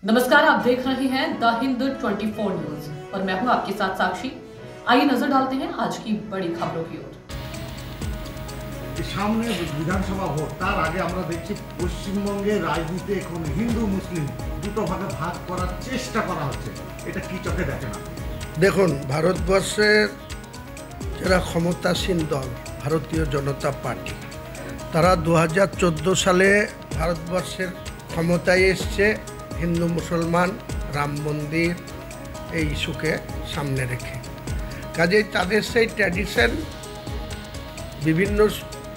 नमस्कार, आप देख रहे हैं द हिंद 24 न्यूज और मैं हूं आपके साथ साक्षी। आइए नजर डालते हैं आज की बड़ी खबरों की ओर। সামনে বিধানসভা ভোট, তার আগে আমরা দেখছি পশ্চিমবঙ্গের রাজনীতি এখন হিন্দু মুসলিম দুটো ভাগে ভাগ করার চেষ্টা করা হচ্ছে। এটা কি চোখে দেখেন আপনি? দেখুন, ভারতবর্ষের যারা ক্ষমতাসীন দল ভারতীয় জনতা পার্টি, তারা 2014 সালে ভারতবর্ষের ক্ষমতায় এসছে হিন্দু মুসলমান রাম মন্দির এই ইস্যুকে সামনে রেখে। কাজেই তাদের সেই ট্র্যাডিশন বিভিন্ন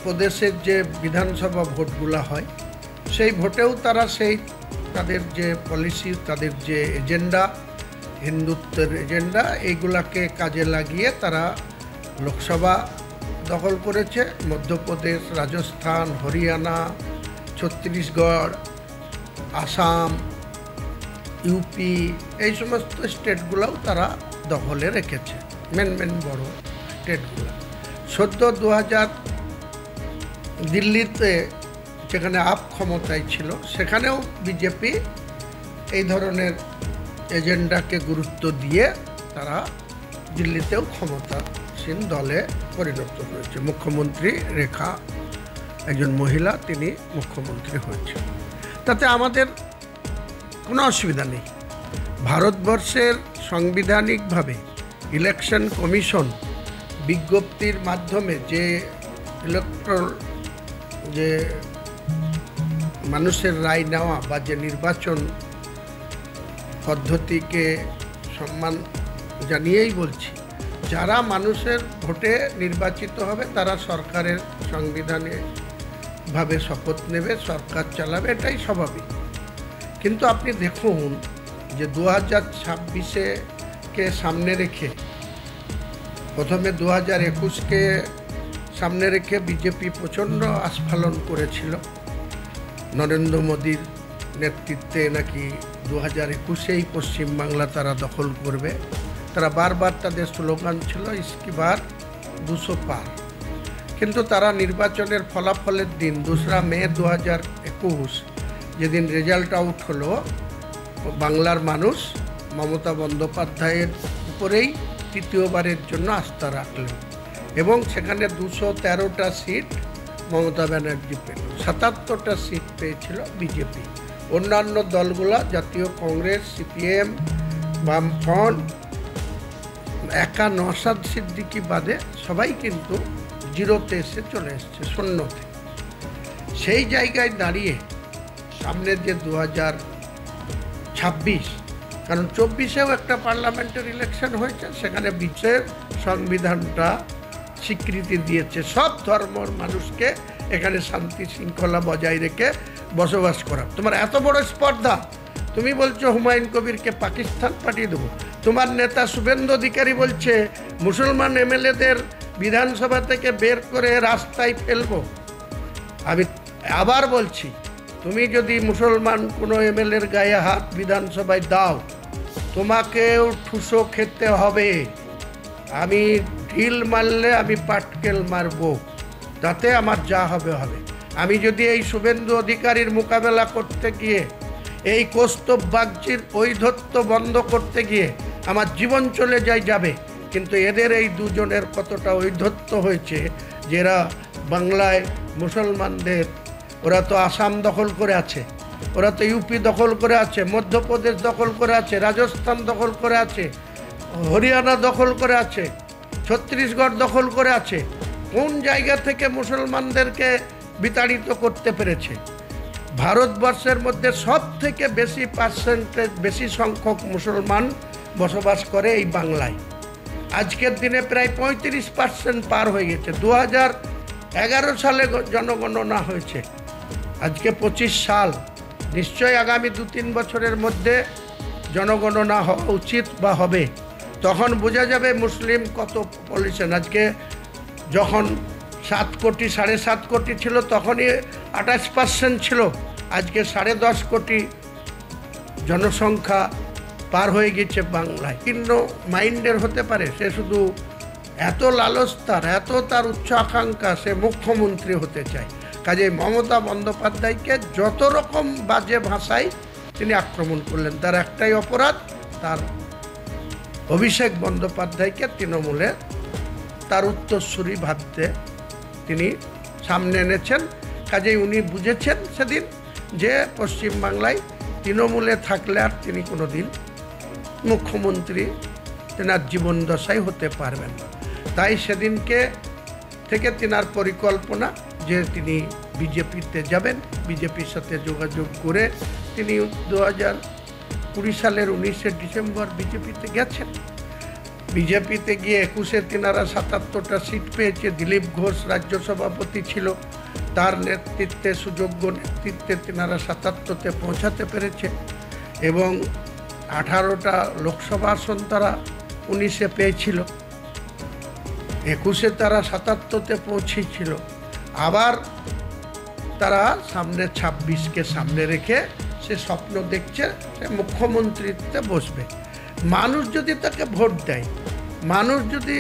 প্রদেশের যে বিধানসভা ভোটগুলো হয় সেই ভোটেও তারা সেই তাদের যে পলিসি, তাদের যে এজেন্ডা, হিন্দুত্বের এজেন্ডা, এইগুলাকে কাজে লাগিয়ে তারা লোকসভা দখল করেছে। মধ্যপ্রদেশ, রাজস্থান, হরিয়ানা, ছত্তিশগড়, আসাম, ইউপি, এই সমস্ত স্টেটগুলোও তারা দখলে রেখেছে, মেন বড় স্টেটগুলো। সদ্য 2000 দিল্লিতে যেখানে আপ ক্ষমতায় ছিল, সেখানেও বিজেপি এই ধরনের এজেন্ডাকে গুরুত্ব দিয়ে তারা দিল্লিতেও ক্ষমতাসীন দলে পরিণত হয়েছে। মুখ্যমন্ত্রী রেখা একজন মহিলা, তিনি মুখ্যমন্ত্রী হয়েছেন। তাতে আমাদের কোনো অসুবিধা নেই। ভারতবর্ষের সাংবিধানিকভাবে ইলেকশন কমিশন বিজ্ঞপ্তির মাধ্যমে যে ইলেকট্রাল যে মানুষের রায় নেওয়া বা যে নির্বাচন পদ্ধতিকে সম্মান জানিয়েই বলছি, যারা মানুষের ভোটে নির্বাচিত হবে তারা সরকারের সাংবিধানিকভাবে শপথ নেবে, সরকার চালাবে, এটাই স্বাভাবিক। কিন্তু আপনি দেখুন যে 2026কে সামনে রেখে, প্রথমে 2021কে সামনে রেখে বিজেপি প্রচণ্ড আস্ফালন করেছিল। নরেন্দ্র মোদীর নেতৃত্বে নাকি 2021এই পশ্চিমবাংলা তারা দখল করবে। তারা বারবার তাদের স্লোগান ছিল ইসকি বার 200 পার। কিন্তু তারা নির্বাচনের ফলাফলের দিন 2 মে 2021 যেদিন রেজাল্ট আউট হলো, বাংলার মানুষ মমতা বন্দ্যোপাধ্যায়ের উপরেই তৃতীয়বারের জন্য আস্থা রাখলেন এবং সেখানে 213টা সিট মমতা ব্যানার্জি পেল, 77টা সিট পেয়েছিল বিজেপি। অন্যান্য দলগুলা, জাতীয় কংগ্রেস, সিপিএম, বামফ্রন্ট, একা নওশাদ সিদ্দিকী বাদে সবাই কিন্তু জিরোতে এসে চলে এসছে, শূন্যতে। সেই জায়গায় দাঁড়িয়ে সামনে যে 2026, কারণ 24এও একটা পার্লামেন্টের ইলেকশন হয়েছে, সেখানে বিশ্বের সংবিধানটা স্বীকৃতি দিয়েছে সব ধর্মের মানুষকে এখানে শান্তি শৃঙ্খলা বজায় রেখে বসবাস করা। তোমার এত বড় স্পর্ধা, তুমি বলছো হুমায়ুন কবিরকে পাকিস্তান পাঠিয়ে দেবো। তোমার নেতা শুভেন্দু অধিকারী বলছে মুসলমান এমএলএদের বিধানসভা থেকে বের করে রাস্তায় ফেলবো। আমি আবার বলছি, তুমি যদি মুসলমান কোনো এমএলএর গায়ে হাত বিধানসভায় দাও, তোমাকেও ঠুসো খেতে হবে। আমি ঢিল মারলে আমি পাটকেল মারব, তাতে আমার যা হবে হবে। আমি যদি এই শুভেন্দু অধিকারীর মোকাবেলা করতে গিয়ে, এই কৌস্তব বাগচির ঔদ্ধত্য বন্ধ করতে গিয়ে আমার জীবন চলে যাবে, কিন্তু এদের এই দুজনের কতটা ঔদ্ধত্য হয়েছে, যারা বাংলায় মুসলমানদের, ওরা তো আসাম দখল করে আছে, ওরা তো ইউপি দখল করে আছে, মধ্যপ্রদেশ দখল করে আছে, রাজস্থান দখল করে আছে, হরিয়ানা দখল করে আছে, ছত্তিশগড় দখল করে আছে। কোন জায়গা থেকে মুসলমানদেরকে বিতাড়িত করতে পেরেছে? ভারতবর্ষের মধ্যে সব থেকে বেশি পার্সেন্টেজ, বেশি সংখ্যক মুসলমান বসবাস করে এই বাংলায়। আজকের দিনে প্রায় 35% পার হয়ে গেছে। 2011 সালে জনগণনা হয়েছে, আজকে 25 সাল। নিশ্চয়ই আগামী 2-3 বছরের মধ্যে জনগণনা হওয়া উচিত বা হবে, তখন বোঝা যাবে মুসলিম কত পপুলেশন। আজকে যখন 7 কোটি 7.5 কোটি ছিল, তখনই 28% ছিল। আজকে 10.5 কোটি জনসংখ্যা পার হয়ে গেছে বাংলায়। কিন্তু মাইন্ডের হতে পারে, সে শুধু এত লালস তার, এত তার উচ্চ আকাঙ্ক্ষা, সে মুখ্যমন্ত্রী হতে চায়। কাজে মমতা বন্দ্যোপাধ্যায়কে যত রকম বাজে ভাষায় তিনি আক্রমণ করলেন। তার একটাই অপরাধ, তার অভিষেক বন্দ্যোপাধ্যায়কে তৃণমূলে তার উত্তরসূরি ভাবতে তিনি সামনে এনেছেন। কাজেই উনি বুঝেছেন সেদিন যে পশ্চিমবাংলায় তৃণমূলে থাকলে আর তিনি কোনো দিন মুখ্যমন্ত্রী তেনার জীবন দশাই হতে পারবেন না। তাই সেদিনকে থেকে তেনার পরিকল্পনা যে তিনি বিজেপিতে যাবেন, বিজেপির সাথে যোগাযোগ করে তিনি 2020 সালের 19শে ডিসেম্বর বিজেপিতে গেছেন। বিজেপিতে গিয়ে 21-এ তেনারা 77টা সিট পেয়েছে। দিলীপ ঘোষ রাজ্য সভাপতি ছিল, তার নেতৃত্বে, সুযোগ্য নেতৃত্বে তেনারা 77তে পৌঁছাতে পেরেছে এবং 18টা লোকসভা আসন তারা 19-এ পেয়েছিল। 21-এ তারা 77তে পৌঁছেছিল। আবার তারা সামনে 26কে সামনে রেখে সে স্বপ্ন দেখছে সে মুখ্যমন্ত্রীতে বসবে। মানুষ যদি তাকে ভোট দেয়, মানুষ যদি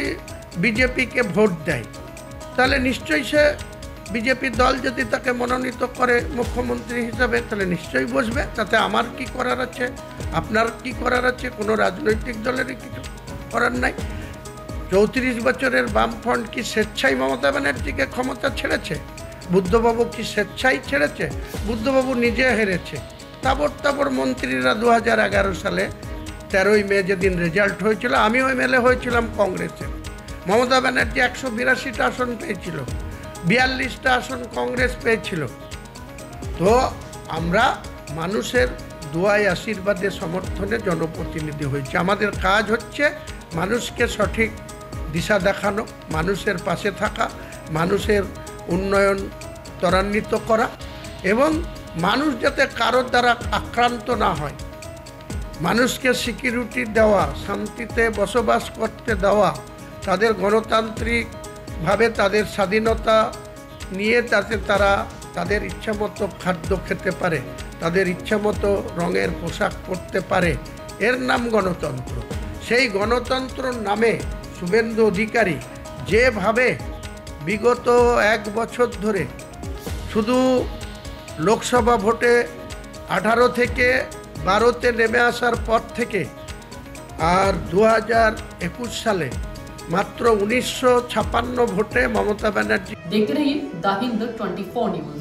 বিজেপিকে ভোট দেয়, তাহলে নিশ্চয়ই সে বিজেপি দল যদি তাকে মনোনীত করে মুখ্যমন্ত্রী হিসাবে, তাহলে নিশ্চয়ই বসবে। তাতে আমার কি করার আছে, আপনার কি করার আছে? কোনো রাজনৈতিক দলেরই কিছু করার নাই। 34 বছরের বামফ্রন্ট কি স্বেচ্ছায় মমতা ব্যানার্জিকে ক্ষমতা ছেড়েছে? বুদ্ধবাবু কি স্বেচ্ছায় ছেড়েছে? বুদ্ধবাবু নিজে হেরেছে। তাবড় মন্ত্রীরা 2011 সালে 13ই মে যেদিন রেজাল্ট হয়েছিল, আমিও এমএলএ হয়েছিলাম কংগ্রেসের। মমতা ব্যানার্জি 182টা আসন পেয়েছিল, 42টা আসন কংগ্রেস পেয়েছিল। তো আমরা মানুষের দোয়ায়, আশীর্বাদে, সমর্থনে জনপ্রতিনিধি হয়েছে। আমাদের কাজ হচ্ছে মানুষকে সঠিক দিশা দেখানো, মানুষের পাশে থাকা, মানুষের উন্নয়ন ত্বরান্বিত করা এবং মানুষ যাতে কারোর দ্বারা আক্রান্ত না হয়, মানুষকে সিকিউরিটি দেওয়া, শান্তিতে বসবাস করতে দেওয়া, তাদের গণতান্ত্রিকভাবে তাদের স্বাধীনতা নিয়ে যাতে তারা তাদের ইচ্ছামতো খাদ্য খেতে পারে, তাদের ইচ্ছামতো রঙের পোশাক পরতে পারে, এর নাম গণতন্ত্র। সেই গণতন্ত্রর নামে শুভেন্দু অধিকারী যেভাবে বিগত 1 বছর ধরে শুধু লোকসভা ভোটে 18 থেকে 12তে নেমে আসার পর থেকে আর 2021 সালে মাত্র 1956 ভোটে মমতা ব্যানার্জি। देखते रहिए द हिंद 24 न्यूज।